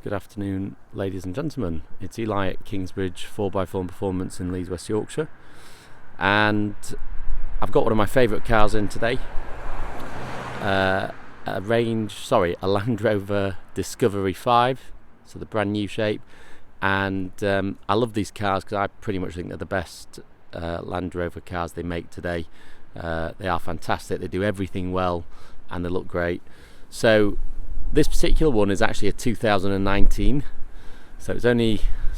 Good afternoon, ladies and gentlemen. It's Eli at Kingsbridge 4x4 Performance in Leeds, West Yorkshire, and I've got one of my favourite cars in today. A Land Rover Discovery 5, so the brand new shape, and I love these cars because I pretty much think they're the best Land Rover cars they make today. They are fantastic, they do everything well, and they look great. So this particular one is actually a 2019, so it's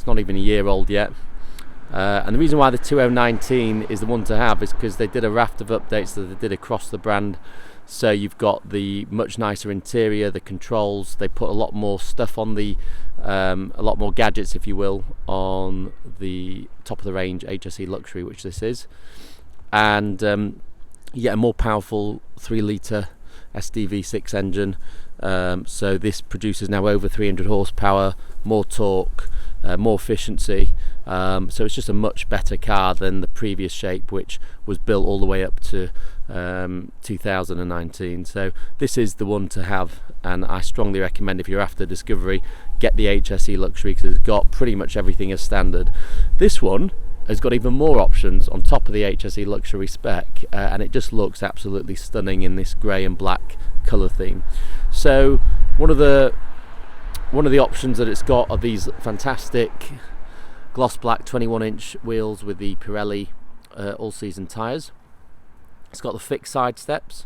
not even a year old yet. And the reason why the 2019 is the one to have is because they did a raft of updates that they did across the brand. So you've got the much nicer interior, the controls, they put a lot more stuff on a lot more gadgets, if you will, on the top of the range HSE Luxury, which this is. And a more powerful 3-litre SDV6 engine. So this produces now over 300 horsepower, more torque, more efficiency. So it's just a much better car than the previous shape, which was built all the way up to 2019. So this is the one to have, and I strongly recommend, if you're after Discovery, get the HSE Luxury because it's got pretty much everything as standard. This one has got even more options on top of the HSE Luxury spec, and it just looks absolutely stunning in this grey and black colour theme. So one of the options that it's got are these fantastic gloss black 21-inch wheels with the Pirelli all-season tyres. It's got the fixed side steps,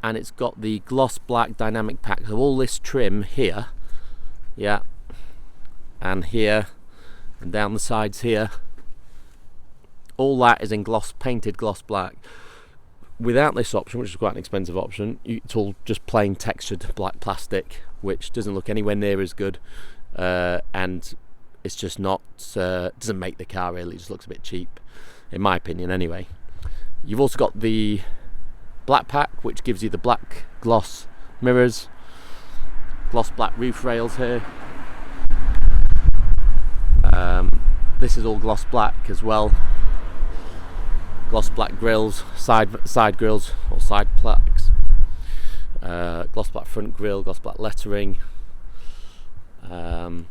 and it's got the gloss black dynamic pack. So all this trim here, and here, and down the sides here, all that is in painted gloss black. Without this option, which is quite an expensive option, it's all just plain textured black plastic, which doesn't look anywhere near as good, and it's just not doesn't make the car really. It just looks a bit cheap, in my opinion anyway. You've also got the black pack, which gives you the black gloss mirrors, gloss black roof rails here. This is all gloss black as well. Gloss black grills, side grills or side plaques, gloss black front grille, gloss black lettering, and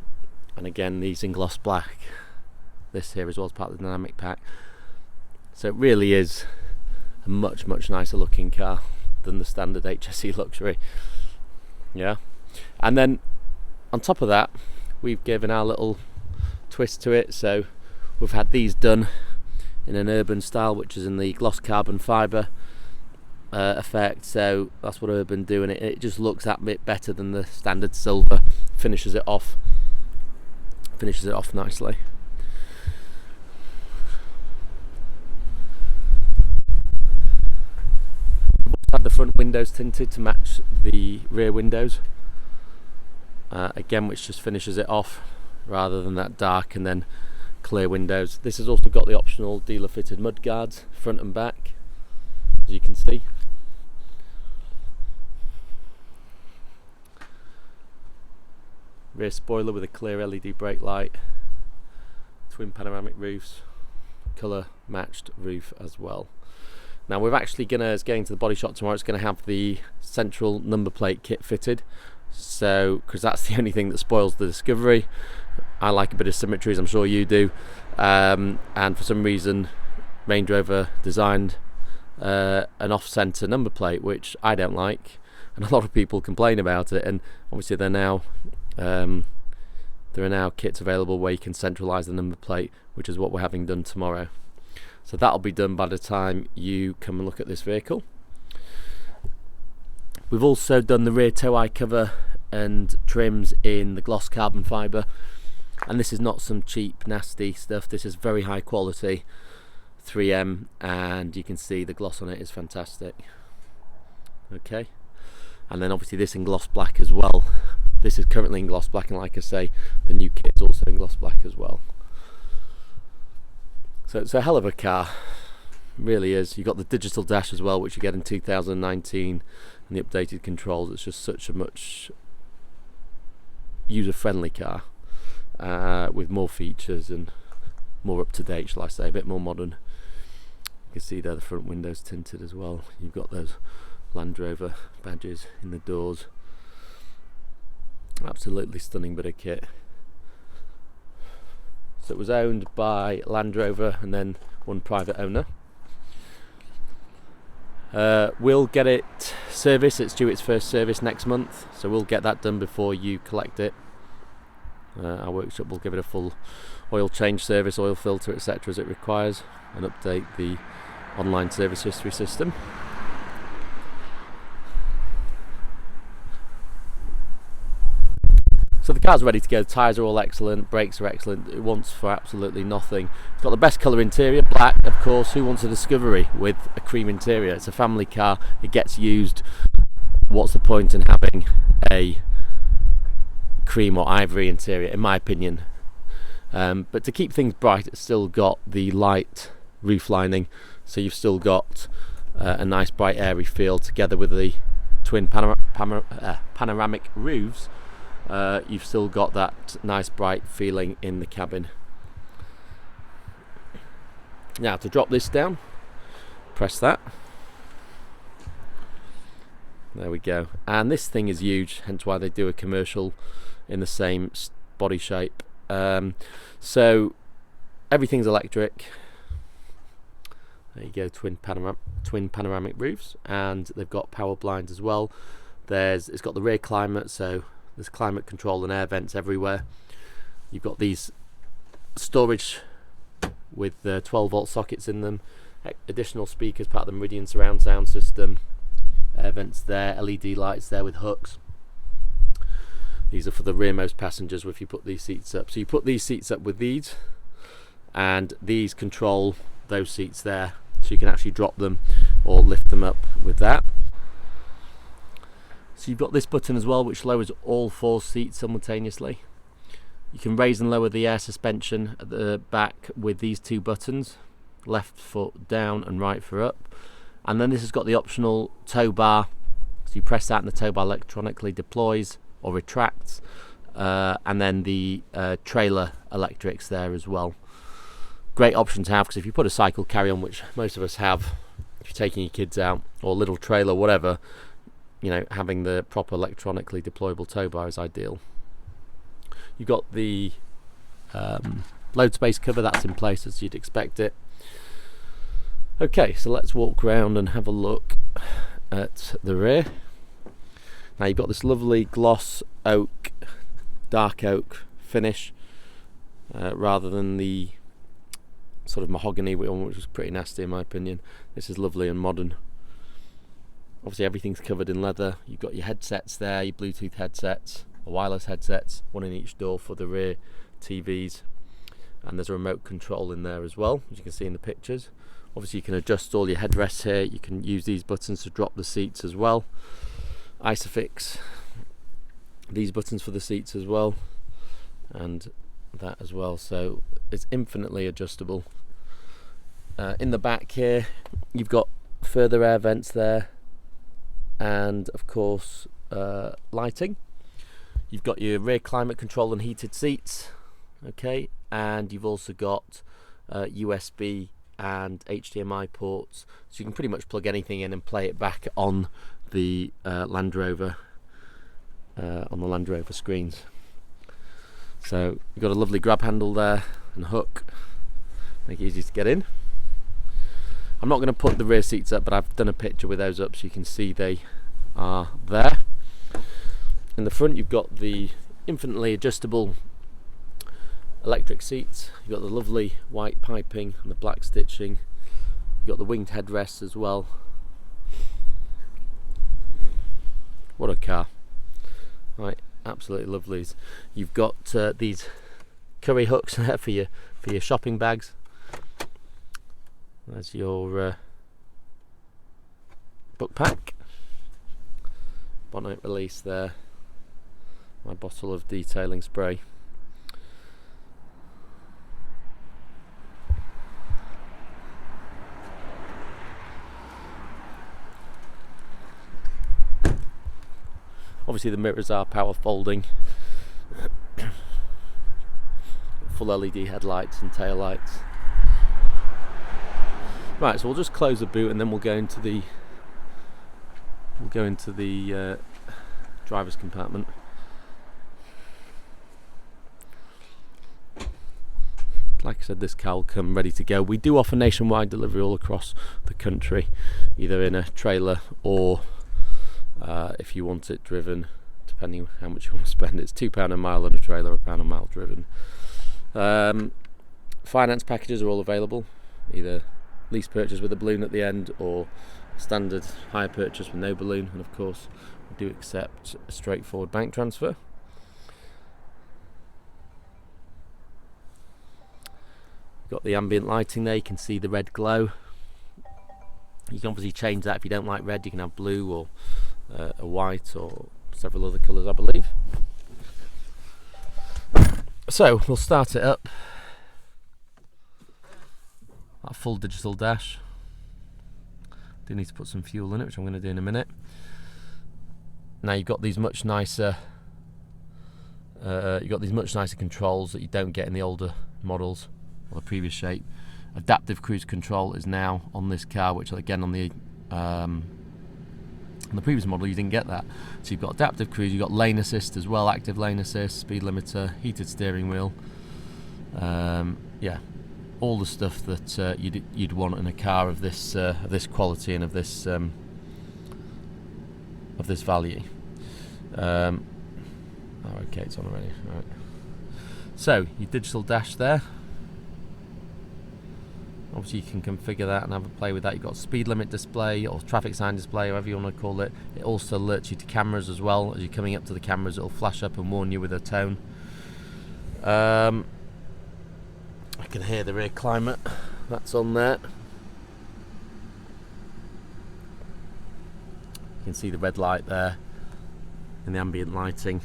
again these in gloss black. This here as well as part of the dynamic pack. So it really is a much nicer looking car than the standard HSE Luxury. Yeah, and then on top of that, we've given our little twist to it. So we've had these done in an urban style, which is in the gloss carbon fibre effect. So that's what Urban do, and it just looks that bit better than the standard silver. Finishes it off nicely. We've also had the front windows tinted to match the rear windows, again, which just finishes it off rather than that dark and then clear windows. This has also got the optional dealer fitted mud guards front and back, as you can see. Rear spoiler with a clear LED brake light, twin panoramic roofs, colour matched roof as well. Now we're actually getting to the body shop tomorrow. It's going to have the central number plate kit fitted, so because that's the only thing that spoils the Discovery. I like a bit of symmetry, as I'm sure you do, and for some reason Range Rover designed an off-centre number plate, which I don't like, and a lot of people complain about it. And obviously there are now kits available where you can centralise the number plate, which is what we're having done tomorrow. So that'll be done by the time you come and look at this vehicle. We've also done the rear tow eye cover and trims in the gloss carbon fibre, and this is not some cheap nasty stuff. This is very high quality 3M, and you can see the gloss on it is fantastic. Okay, and then obviously this in gloss black as well. This is currently in gloss black, and like I say, the new kit is also in gloss black as well. So it's a hell of a car, it really is. You've got the digital dash as well, which you get in 2019, and the updated controls. It's just such a much user-friendly car, with more features and more up-to-date, shall I say, a bit more modern. You can see there the front windows tinted as well. You've got those Land Rover badges in the doors. Absolutely stunning bit of kit. So it was owned by Land Rover and then one private owner. We'll get it serviced. It's due its first service next month, so we'll get that done before you collect it. Our workshop will give it a full oil change service, oil filter, etc. as it requires, and update the online service history system. So the car's ready to go. Tyres are all excellent, brakes are excellent. It wants for absolutely nothing. It's got the best colour interior, black of course. Who wants a Discovery with a cream interior? It's a family car, it gets used. What's the point in having a cream or ivory interior, in my opinion? But to keep things bright, it's still got the light roof lining, so you've still got a nice bright airy feel together with the twin panoramic roofs. You've still got that nice bright feeling in the cabin. Now to drop this down, press that. There we go. And this thing is huge, hence why they do a commercial in the same body shape. So everything's electric. There you go, twin panoramic roofs, and they've got power blinds as well. It's got the rear climate, so there's climate control and air vents everywhere. You've got these storage with 12-volt sockets in them, additional speakers, part of the Meridian Surround sound system, air vents there, LED lights there with hooks. These are for the rearmost passengers if you put these seats up. So you put these seats up with these, and these control those seats there, so you can actually drop them or lift them up with that. So you've got this button as well, which lowers all 4 seats simultaneously. You can raise and lower the air suspension at the back with these 2 buttons, left foot down and right foot up. And then this has got the optional tow bar, so you press that and the tow bar electronically deploys or retracts, and then the trailer electrics there as well. Great option to have, because if you put a cycle carry-on, which most of us have, if you're taking your kids out, or a little trailer, whatever, you know, having the proper electronically deployable tow bar is ideal. You've got the load space cover, that's in place as you'd expect it. Okay, so let's walk around and have a look at the rear. Now you've got this lovely gloss oak, dark oak finish, rather than the sort of mahogany one, which was pretty nasty in my opinion. This is lovely and modern. Obviously everything's covered in leather. You've got your headsets there, your Bluetooth headsets, or wireless headsets, one in each door for the rear TVs, and there's a remote control in there as well, as you can see in the pictures. Obviously you can adjust all your headrests here. You can use these buttons to drop the seats as well. Isofix, these buttons for the seats as well, and that as well, so it's infinitely adjustable. In the back here you've got further air vents there, and of course lighting. You've got your rear climate control and heated seats, okay, and you've also got USB and HDMI ports, so you can pretty much plug anything in and play it back on the Land Rover screens. So you've got a lovely grab handle there and hook, make it easy to get in. I'm not going to put the rear seats up, but I've done a picture with those up so you can see they are there. In the front you've got the infinitely adjustable electric seats. You've got the lovely white piping and the black stitching. You've got the winged headrests as well. What a car. Right, absolutely lovely. You've got these curry hooks there for your shopping bags. There's your book pack. Bonnet release there. My bottle of detailing spray. Obviously the mirrors are power folding. Full LED headlights and tail lights. Right, so we'll just close the boot and then we'll go into the driver's compartment. like I said, this car will come ready to go. We do offer nationwide delivery all across the country, either in a trailer or if you want it driven, depending on how much you want to spend. It's £2 a mile on a trailer, £1 a mile driven. Finance packages are all available, either lease purchase with a balloon at the end or standard hire purchase with no balloon, and of course we do accept a straightforward bank transfer. Got the ambient lighting there, you can see the red glow. You can obviously change that if you don't like red. You can have blue or a white or several other colours, I believe. So we'll start it up. That full digital dash. Do need to put some fuel in it, which I'm going to do in a minute. Now you've got these much nicer controls that you don't get in the older models or the previous shape. Adaptive cruise control is now on this car, which again on the previous model you didn't get that. So you've got adaptive cruise, you've got lane assist as well, active lane assist, speed limiter, heated steering wheel. Yeah, all the stuff that you'd want in a car of this quality and of this value. Oh, okay, it's on already. All right. So your digital dash there. Obviously you can configure that and have a play with that. You've got speed limit display or traffic sign display, however you want to call it. It also alerts you to cameras as well. As you're coming up to the cameras, it'll flash up and warn you with a tone. I can hear the rear climate. That's on there. You can see the red light there in the ambient lighting.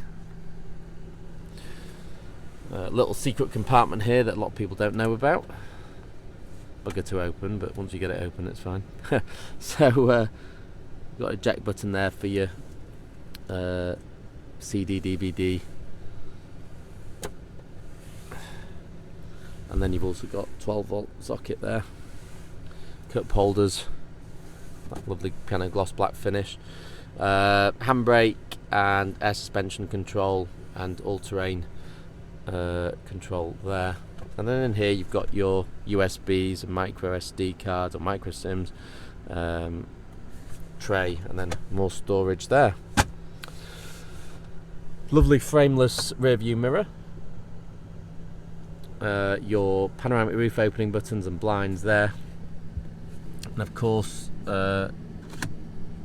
Little secret compartment here that a lot of people don't know about. Bugger to open, but once you get it open it's fine. So you've got a eject button there for your CD, DVD, and then you've also got 12-volt socket there, cup holders, that lovely piano gloss black finish, handbrake and air suspension control and all-terrain control there. And then in here you've got your USBs and micro SD cards or micro SIMs tray, and then more storage there. Lovely frameless rear view mirror. Your panoramic roof opening buttons and blinds there. And of course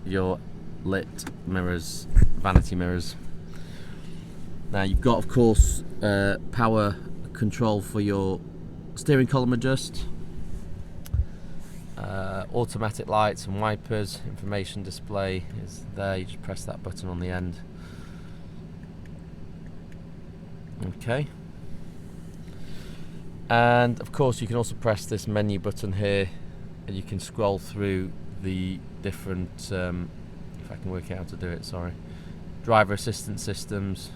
your lit mirrors, vanity mirrors. Now you've got of course power control for your steering column adjust, automatic lights and wipers, information display is there, you just press that button on the end. Okay, and of course you can also press this menu button here and you can scroll through the different if I can work out how to do it, sorry, driver assistance systems.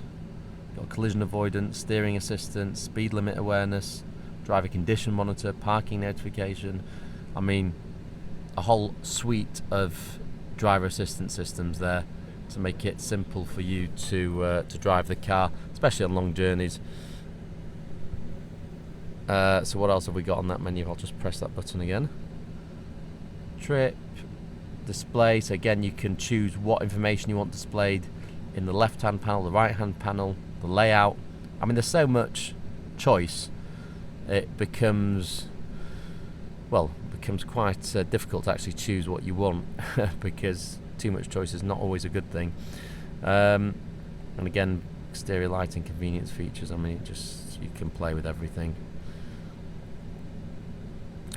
Got collision avoidance, steering assistance, speed limit awareness, driver condition monitor, parking notification. I mean, a whole suite of driver assistance systems there to make it simple for you to drive the car, especially on long journeys. So what else have we got on that menu? I'll just press that button again. Trip, display. So again, you can choose what information you want displayed in the left-hand panel, the right-hand panel, the layout. I mean, there's so much choice, it becomes quite difficult to actually choose what you want because too much choice is not always a good thing. And again, exterior lighting, convenience features. I mean, you can play with everything.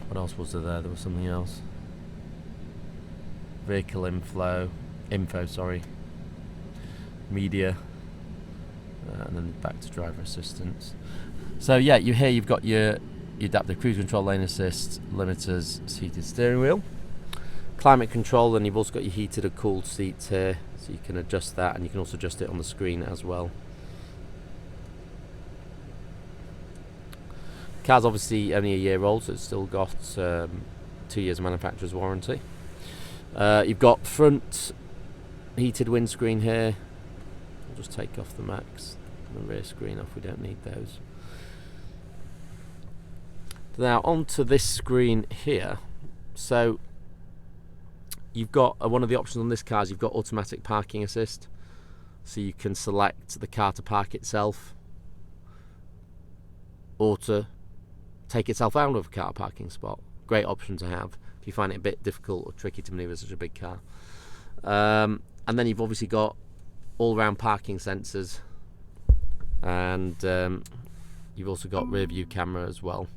What else was there? There was something else. Vehicle info, media. And then back to driver assistance. So yeah, you've got your adaptive cruise control, lane assist, limiters, heated steering wheel, climate control, and you've also got your heated or cooled seats here, so you can adjust that, and you can also adjust it on the screen as well. Car's obviously only a year old, so it's still got 2 years manufacturer's warranty. You've got front heated windscreen here. I'll just take off the max and the rear screen off, we don't need those. Now onto this screen here. So you've got one of the options on this car is you've got automatic parking assist, so you can select the car to park itself or to take itself out of a car parking spot. Great option to have if you find it a bit difficult or tricky to maneuver such a big car. And then you've obviously got all-round parking sensors, and you've also got rear view camera as well.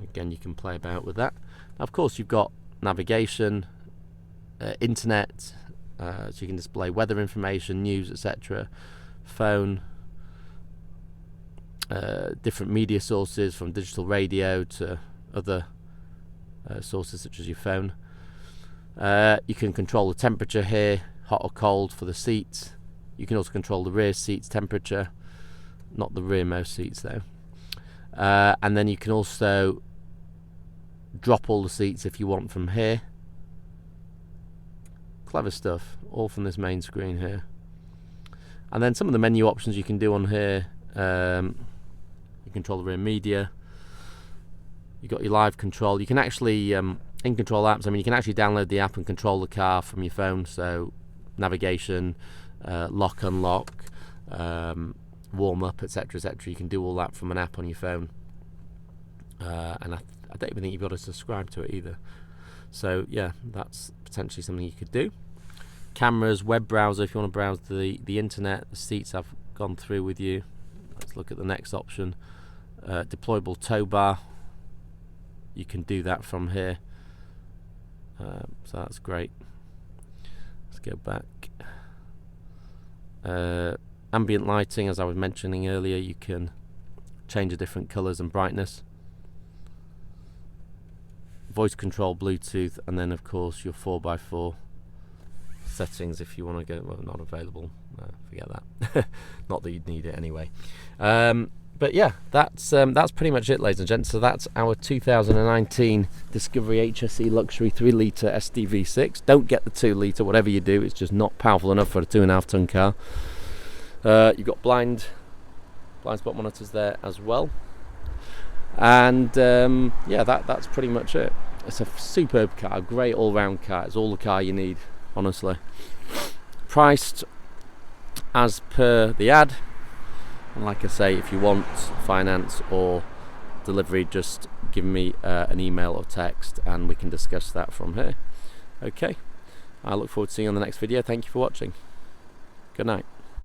Again, you can play about with that. Now, of course, you've got navigation, internet, so you can display weather information, news, etc. Phone, different media sources from digital radio to other sources such as your phone. You can control the temperature here, hot or cold for the seats. You can also control the rear seats temperature, not the rearmost seats though. And then you can also drop all the seats if you want from here. Clever stuff, all from this main screen here. And then some of the menu options you can do on here. You control the rear media. You've got your live control. You can actually, in control apps, I mean, you can actually download the app and control the car from your phone. So navigation, lock, unlock, warm up, etc., etc. You can do all that from an app on your phone. And I don't even think you've got to subscribe to it either. So yeah, that's potentially something you could do. Cameras, web browser if you want to browse the internet. The seats I've gone through with you. Let's look at the next option. Deployable Tow Bar. You can do that from here. So that's great. Let's go back. Ambient lighting, as I was mentioning earlier, you can change the different colours and brightness. Voice control, Bluetooth, and then of course your 4x4 settings if you want to go. Well, not available. No, forget that. Not that you'd need it anyway. But yeah, that's pretty much it, ladies and gents. So that's our 2019 Discovery HSE Luxury 3-litre SDV6. Don't get the 2-litre, whatever you do. It's just not powerful enough for a 2.5-ton car. You've got blind spot monitors there as well. And yeah, that's pretty much it. It's a superb car, great all-round car. It's all the car you need, honestly. Priced as per the ad. And like I say, if you want finance or delivery, just give me an email or text and we can discuss that from here. Okay, I look forward to seeing you on the next video. Thank you for watching. Good night.